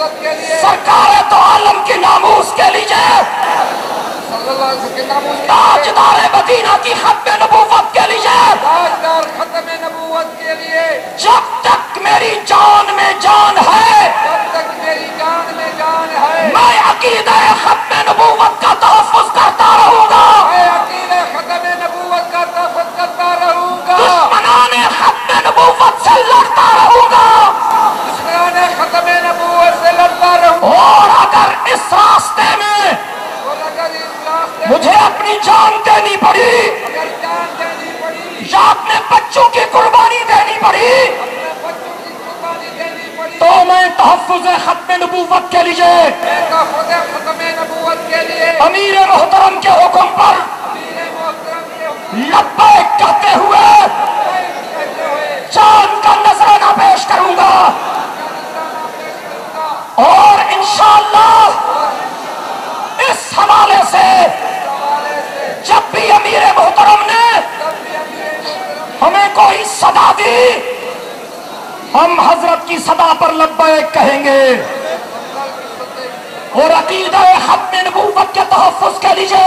سرکار تو عالم کی ناموس کے لیے، تاجدار مدینہ کی ختم نبوت کے لیے، جب تک میری جان میں جان ہے میں عقیدہ ختم نبوت کا تحفظ کرتا رہوں گا، دشمنان ختم نبوت سے لڑتا رہوں گا، اور اگر اس راستے میں مجھے اپنی جان دینی پڑی یا اپنے بچوں کی قربانی دینی پڑی تو میں تحفظ ختم نبوت کے لیے امیر محترم کے حکم پر لبیک کہتے ہوئے جان کا نذرانہ پیش کروں گا، اور انشاءاللہ اس حوالے سے جب بھی امیر محترم نے ہمیں کوئی صدا دی ہم حضرت کی صدا پر لبیک کہیں گے، اور عقیدہ ختم نبوت کے تحفظ کے لیے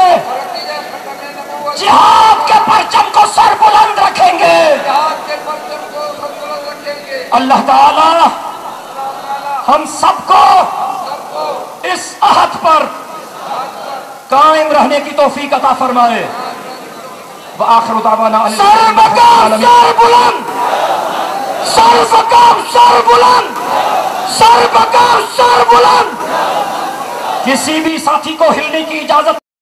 جہاد کے پرچم کو سر بلند رکھیں گے۔ اللہ تعالی ہم سب کو اس عہد پر قائم رہنے کی توفیق عطا فرمائے۔ وآخر دعوانا سر مقام سر بلند، سر مقام سر بلند، سر مقام سر بلند۔ کسی بھی ساتھی کو ہلنے کی اجازت